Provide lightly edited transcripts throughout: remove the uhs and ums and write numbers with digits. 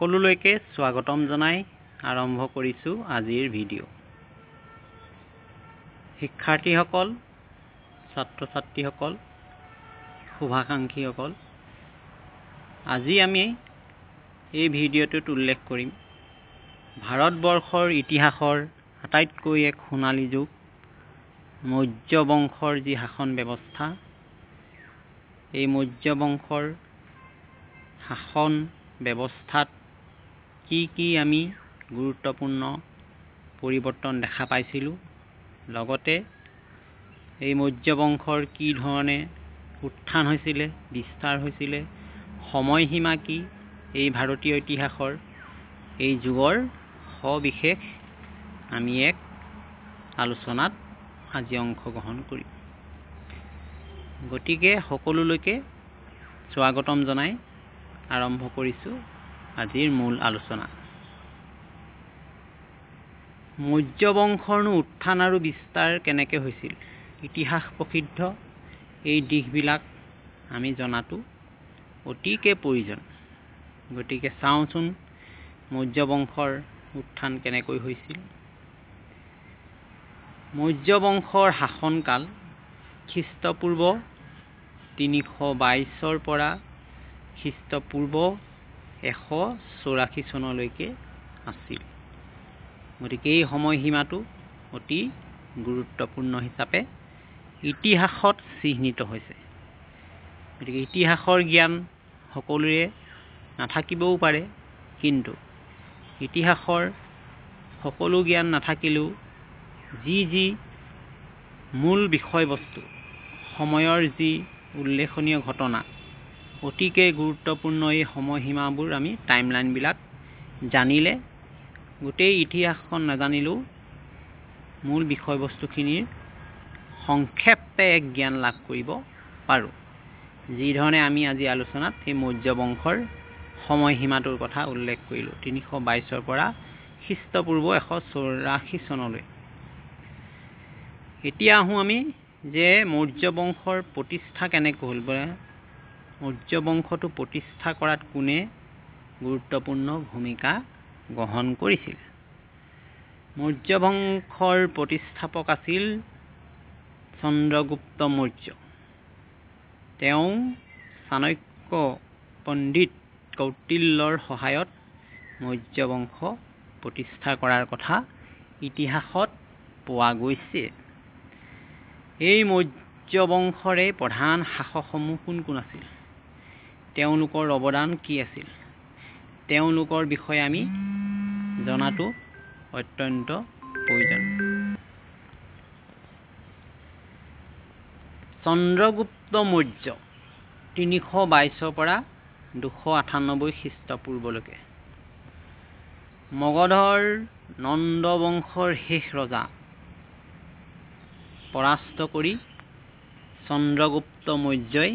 সকলোলৈকে স্বাগতম জনাই আৰম্ভ কৰিছোঁ আজিৰ ভিডিঅ'। শিক্ষাৰ্থীসকল, ছাত্ৰ-ছাত্ৰীসকল, শুভাকাংক্ষীসকল, আজি আমি এই ভিডিঅ'টোত উল্লেখ কৰিম ভাৰতবৰ্ষৰ ইতিহাসৰ আটাইতকৈ এক সোণালী যুগ মৌৰ্য বংশৰ যি শাসন ব্যৱস্থা, এই মৌৰ্য বংশৰ শাসন ব্যৱস্থাত কি আমি গুৰুত্বপূৰ্ণ পৰিৱৰ্তন দেখা পাইছিলোঁ, লগতে এই মৌৰ্য বংশৰ কি ধৰণে উত্থান হৈছিলে, বিস্তাৰ হৈছিলে, সময়সীমা কি, এই ভাৰতীয় ইতিহাসৰ এই যুগৰ সবিশেষ আমি এক আলোচনাত আজি অংশগ্ৰহণ কৰিম। গতিকে সকলোলৈকে স্বাগতম জনাই আৰম্ভ কৰিছোঁ আজিৰ মূল আলোচনা। মৌৰ্য বংশৰনো উত্থান আৰু বিস্তাৰ কেনেকৈ হৈছিল, ইতিহাস প্ৰসিদ্ধ এই দিশবিলাক আমি জনাটো অতিকে প্ৰয়োজন। গতিকে চাওঁচোন মৌৰ্য বংশৰ উত্থান কেনেকৈ হৈছিল। মৌৰ্য বংশৰ শাসনকাল খ্ৰীষ্টপূৰ্ব 322 পৰা খ্ৰীষ্টপূৰ্ব 184 চনলৈকে আছিল। গতিকে এই সময়সীমাটো অতি গুৰুত্বপূৰ্ণ হিচাপে ইতিহাসত চিহ্নিত হৈছে। গতিকে ইতিহাসৰ জ্ঞান সকলোৰে নাথাকিবও পাৰে, কিন্তু ইতিহাসৰ সকলো জ্ঞান নাথাকিলেও যি মূল বিষয়বস্তু, সময়ৰ যি উল্লেখনীয় ঘটনা, অতিকে গুৰুত্বপূৰ্ণ এই সময়সীমাবোৰ আমি টাইমলাইনবিলাক জানিলে গোটেই ইতিহাসখন নাজানিলেও মূল বিষয়বস্তুখিনিৰ সংক্ষেপে এক জ্ঞান লাভ কৰিব পাৰোঁ। যিধৰণে আমি আজি আলোচনাত এই মৌৰ্য বংশৰ সময়সীমাটোৰ কথা উল্লেখ কৰিলোঁ, 322 পৰা খ্ৰীষ্টপূৰ্ব 184 চনলৈ। এতিয়া আহোঁ আমি যে মৌৰ্য বংশৰ প্ৰতিষ্ঠা কেনেকৈ হ'ল, মৌৰ্য বংশটো প্ৰতিষ্ঠা কৰাত কোনে গুৰুত্বপূৰ্ণ ভূমিকা গ্ৰহণ কৰিছিল। মৌৰ্য বংশৰ প্ৰতিষ্ঠাপক আছিল চন্দ্ৰগুপ্ত মৌৰ্য। তেওঁ চাণক্য পণ্ডিত কৌটিল্যৰ সহায়ত মৌৰ্য বংশ প্ৰতিষ্ঠা কৰাৰ কথা ইতিহাসত পোৱা গৈছে। এই মৌৰ্য বংশৰে প্ৰধান শাসকসমূহ কোন আছিল, তেওঁলোকৰ অৱদান কি আছিল, তেওঁলোকৰ বিষয়ে আমি জনাটো অত্যন্ত প্ৰয়োজন। চন্দ্ৰগুপ্ত মৌৰ্য 322 পৰা 298 খ্ৰীষ্টপূৰ্বলৈকে মগধৰ নন্দ বংশৰ শেষ ৰজা পৰাস্ত কৰি চন্দ্ৰগুপ্ত মৌৰ্যই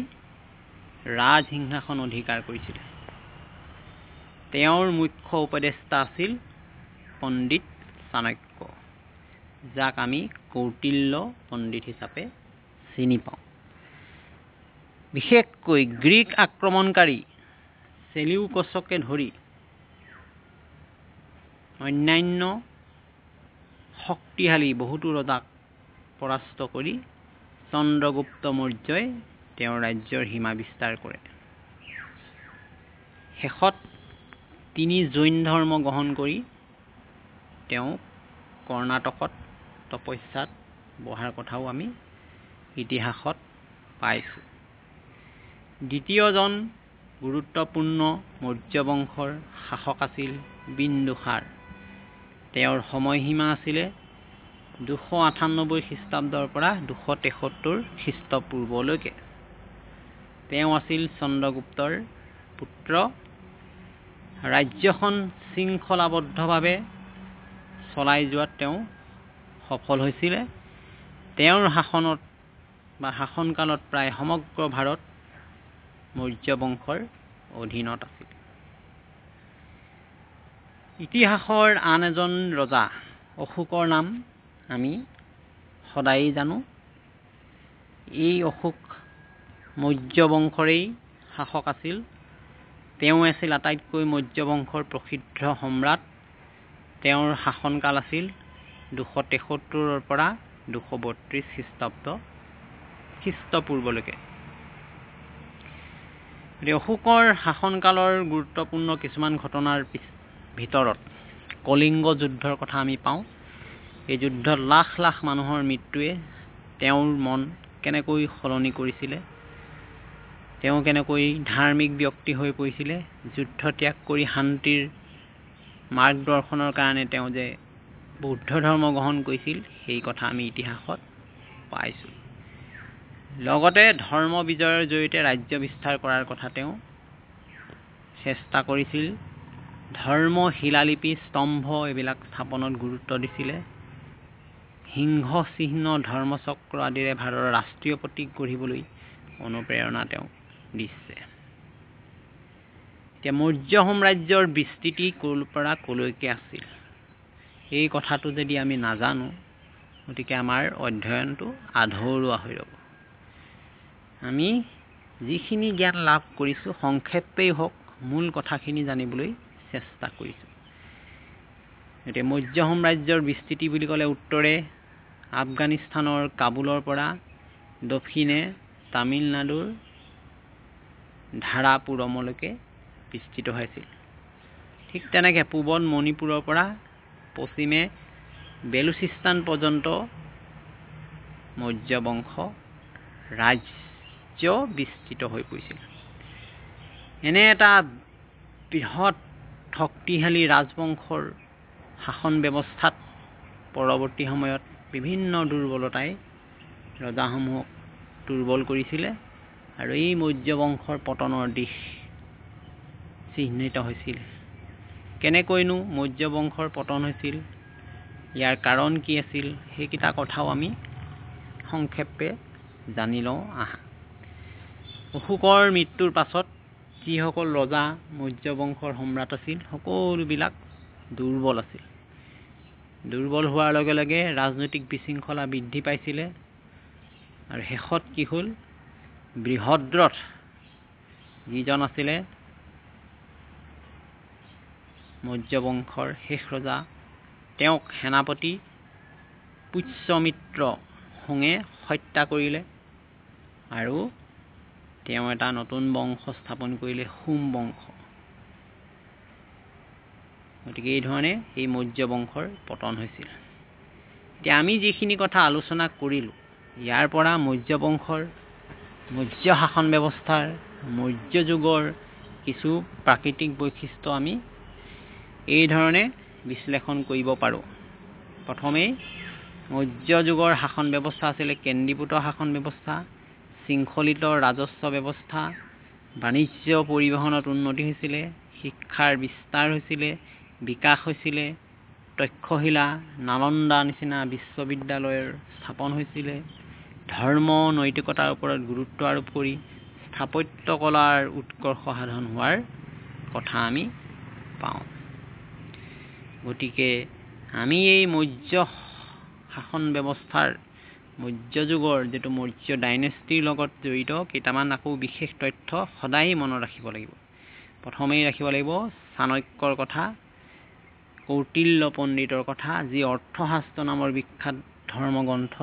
ৰাজসিংহাসন অধিকাৰ কৰিছিল। তেওঁৰ মুখ্য উপদেষ্টা আছিল পণ্ডিত চাণক্য, যাক আমি কৌটিল্য পণ্ডিত হিচাপে চিনি পাওঁ। বিশেষকৈ গ্ৰীক আক্ৰমণকাৰী চেলিউকছকে ধৰি অন্যান্য শক্তিশালী বহুতো ৰজাক পৰাস্ত কৰি চন্দ্ৰগুপ্ত মৌৰ্যই তেওঁৰ ৰাজ্যৰ সীমা বিস্তাৰ কৰে। শেষত তিনি জৈন ধৰ্ম গ্ৰহণ কৰি তেওঁ কৰ্ণাটকত তপস্যাত বহাৰ কথাও আমি ইতিহাসত পাইছোঁ। দ্বিতীয়জন গুৰুত্বপূৰ্ণ মৌৰ্য বংশৰ শাসক আছিল বিন্দুসাৰ। তেওঁৰ সময়সীমা আছিলে 298 খ্ৰীষ্টাব্দৰ পৰা 273 খ্ৰীষ্টপূৰ্বলৈকে। তেওঁ আছিল চন্দ্ৰগুপ্তৰ পুত্ৰ। ৰাজ্যখন শৃংখলাবদ্ধভাৱে চলাই যোৱাত তেওঁ সফল হৈছিলে। তেওঁৰ শাসনত বা শাসনকালত প্ৰায় সমগ্ৰ ভাৰত মৌৰ্য বংশৰ অধীনত আছিল। ইতিহাসৰ আন এজন ৰজা অশোকৰ নাম আমি সদায়েই জানো। এই অশোক মৌৰ্য বংশৰেই শাসক আছিল। তেওঁ আছিল আটাইতকৈ মৌৰ্য বংশৰ প্ৰসিদ্ধ সম্ৰাট। তেওঁৰ শাসনকাল আছিল 273 পৰা 232 খ্ৰীষ্টপূৰ্বলৈকে। অশোকৰ শাসনকালৰ গুৰুত্বপূৰ্ণ কিছুমান ঘটনাৰ ভিতৰত কলিংগ যুদ্ধৰ কথা আমি পাওঁ। এই যুদ্ধত লাখ লাখ মানুহৰ মৃত্যুৱে তেওঁৰ মন কেনেকৈ সলনি কৰিছিলে, তেওঁ কেনেকৈ ধাৰ্মিক ব্যক্তি হৈ পৰিছিলে, যুদ্ধ ত্যাগ কৰি শান্তিৰ মাৰ্গদৰ্শনৰ কাৰণে তেওঁ যে বৌদ্ধ ধৰ্ম গ্ৰহণ কৰিছিল, সেই কথা আমি ইতিহাসত পাইছোঁ। লগতে ধৰ্ম বিজয়ৰ জৰিয়তে ৰাজ্য বিস্তাৰ কৰাৰ কথা তেওঁ চেষ্টা কৰিছিল। ধৰ্ম শিলালিপি স্তম্ভ এইবিলাক স্থাপনত গুৰুত্ব দিছিলে। সিংহ চিহ্ন ধৰ্মচক্ৰ আদিৰে ভাৰতৰ ৰাষ্ট্ৰীয় প্ৰতীক গঢ়িবলৈ অনুপ্ৰেৰণা তেওঁ দিছে। এতিয়া মৌৰ্য সাম্ৰাজ্যৰ বিস্তৃতি ক'ৰ পৰা ক'লৈকে আছিল, এই কথাটো যদি আমি নাজানো, গতিকে আমাৰ অধ্যয়নটো আধৰুৱা হৈ ৰ'ব। আমি যিখিনি জ্ঞান লাভ কৰিছোঁ সংক্ষেপেই হওক মূল কথাখিনি জানিবলৈ চেষ্টা কৰিছোঁ। এতিয়া মৌৰ্য সাম্ৰাজ্যৰ বিস্তৃতি বুলি ক'লে উত্তৰে আফগানিস্তানৰ কাবুলৰ পৰা দক্ষিণে তামিলনাডুৰ ধাৰাপুৰমলৈকে বিস্তৃত হৈছিল। ঠিক তেনেকৈ পূবত মণিপুৰৰ পৰা পশ্চিমে বেলুচিস্তান পৰ্যন্ত মৌৰ্য বংশ ৰাজ্য বিস্তৃত হৈ পৰিছিল। এনে এটা বৃহৎ শক্তিশালী ৰাজবংশৰ শাসন ব্যৱস্থাত পৰৱৰ্তী সময়ত বিভিন্ন দুৰ্বলতাই ৰজাসমূহক দুৰ্বল কৰিছিলে আৰু এই মৌৰ্য বংশৰ পতনৰ দিশ চিহ্নিত হৈছিল। কেনেকৈনো মৌৰ্য বংশৰ পতন হৈছিল, ইয়াৰ কাৰণ কি আছিল, সেইকেইটা কথাও আমি সংক্ষেপে জানি লওঁ আহা। অশোকৰ মৃত্যুৰ পাছত যিসকল ৰজা মৌৰ্য বংশৰ সম্ৰাট আছিল, সকলোবিলাক দুৰ্বল আছিল। দুৰ্বল হোৱাৰ লগে লগে ৰাজনৈতিক বিশৃংখলা বৃদ্ধি পাইছিলে আৰু শেষত কি হ'ল, বৃহদ্ৰথ যিজন আছিলে মৌৰ্য বংশৰ শেষ ৰজা, তেওঁক সেনাপতি পুষ্যমিত্ৰ হুঙে হত্যা কৰিলে আৰু তেওঁ এটা নতুন বংশ স্থাপন কৰিলে, সোম বংশ। গতিকে এই ধৰণে এই মৌৰ্য বংশৰ পতন হৈছিল। এতিয়া আমি যিখিনি কথা আলোচনা কৰিলোঁ, ইয়াৰ পৰা মৌৰ্য বংশৰ মৌৰ্য শাসন ব্যৱস্থাৰ মৌৰ্য যুগৰ কিছু প্ৰাকৃতিক বৈশিষ্ট্য আমি এই ধৰণে বিশ্লেষণ কৰিব পাৰোঁ। প্ৰথমেই মৌৰ্য যুগৰ শাসন ব্যৱস্থা আছিলে কেন্দ্ৰীভূত শাসন ব্যৱস্থা, শৃংখলিত ৰাজস্ব ব্যৱস্থা, বাণিজ্য পৰিবহণত উন্নতি হৈছিলে, শিক্ষাৰ বিস্তাৰ হৈছিলে, বিকাশ হৈছিলে, তক্ষশিলা নালন্দা নিচিনা বিশ্ববিদ্যালয়ৰ স্থাপন হৈছিলে, ধৰ্ম নৈতিকতাৰ ওপৰত গুৰুত্ব আৰোপ কৰি স্থাপত্য কলাৰ উৎকৰ্ষ সাধন হোৱাৰ কথা আমি পাওঁ। গতিকে আমি এই মৌৰ্য শাসন ব্যৱস্থাৰ মৌৰ্য যুগৰ যিটো মৌৰ্য ডাইনেষ্টিৰ লগত জড়িত কেইটামান আকৌ বিশেষ তথ্য সদায় মনত ৰাখিব লাগিব। প্ৰথমেই ৰাখিব লাগিব চাণক্যৰ কথা, কৌটিল্য পণ্ডিতৰ কথা, যি অৰ্থশাস্ত্ৰ নামৰ বিখ্যাত ধৰ্মগ্ৰন্থ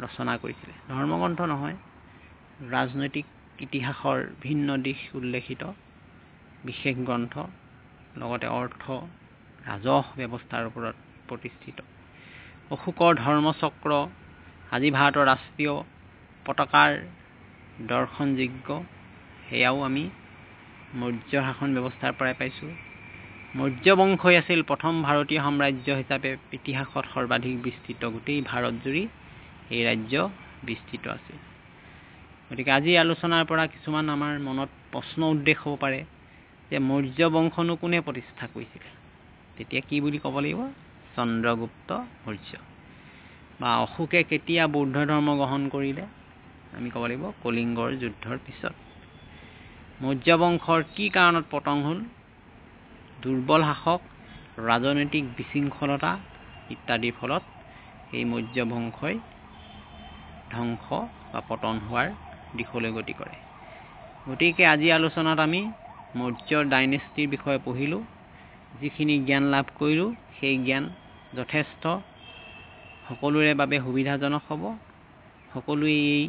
ৰচনা কৰিছিলে। ধৰ্মগ্ৰন্থ নহয়, ৰাজনৈতিক ইতিহাসৰ ভিন্ন দিশ উল্লেখিত বিশেষ গ্ৰন্থ, লগতে অৰ্থ ৰাজহ ব্যৱস্থাৰ ওপৰত প্ৰতিষ্ঠিত। অশোকৰ ধৰ্মচক্ৰ আজি ভাৰতৰ ৰাষ্ট্ৰীয় পতাকাৰ দৰ্শনযোগ্য, সেয়াও আমি মৌৰ্য শাসন ব্যৱস্থাৰ পৰাই পাইছোঁ। মৌৰ্য বংশই আছিল প্ৰথম ভাৰতীয় সাম্ৰাজ্য হিচাপে ইতিহাসত সৰ্বাধিক বিস্তৃত। গোটেই ভাৰত জুৰি এই ৰাজ্য বিস্তৃত আছিল। গতিকে আজি আলোচনাৰ পৰা কিছুমান আমাৰ মনত প্ৰশ্ন উদ্দেশ হ'ব পাৰে যে মৌৰ্য বংশনো কোনে প্ৰতিষ্ঠা কৰিছিলে। তেতিয়া কি বুলি ক'ব লাগিব, চন্দ্ৰগুপ্ত মৌৰ্য। বা অশোকে কেতিয়া বৌদ্ধ ধৰ্ম গ্ৰহণ কৰিলে, আমি ক'ব লাগিব কলিংগৰ যুদ্ধৰ পিছত। মৌৰ্য বংশৰ কি কাৰণত পতন হ'ল, দুৰ্বল শাসক, ৰাজনৈতিক বিশৃংখলতা ইত্যাদিৰ ফলত এই মৌৰ্য বংশই ধ্বংস বা পতন হোৱাৰ দিশলৈ গতি কৰে। গতিকে আজি আলোচনাত আমি মৌৰ্য ডাইনেষ্টিৰ বিষয়ে পঢ়িলোঁ। যিখিনি জ্ঞান লাভ কৰিলোঁ সেই জ্ঞান যথেষ্ট সকলোৰে বাবে সুবিধাজনক হ'ব। সকলোৱে এই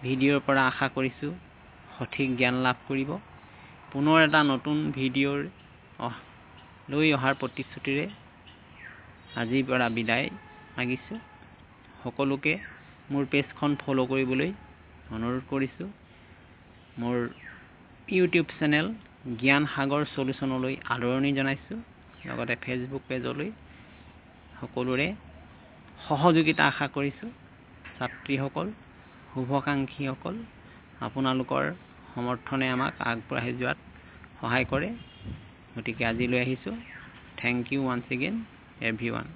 ভিডিঅ'ৰ পৰা আশা কৰিছোঁ সঠিক জ্ঞান লাভ কৰিব। পুনৰ এটা নতুন ভিডিঅ'ৰ লৈ অহাৰ প্ৰতিশ্ৰুতিৰে আজিৰ পৰা বিদায় মাগিছোঁ। সকলোকে মোৰ পেজখন ফ'ল' কৰিবলৈ অনুৰোধ কৰিছোঁ। মোৰ ইউটিউব চেনেল জ্ঞান সাগৰ চলিউশ্যনলৈ আদৰণি জনাইছোঁ। লগতে ফেচবুক পেজলৈ সকলোৰে সহযোগিতা আশা কৰিছোঁ। ছাত্ৰীসকল, শুভাকাংক্ষীসকল, আপোনালোকৰ সমৰ্থনে আমাক আগবাঢ়ি যোৱাত সহায় কৰে। গতিকে আজিলৈ আহিছোঁ। Thank you once again everyone.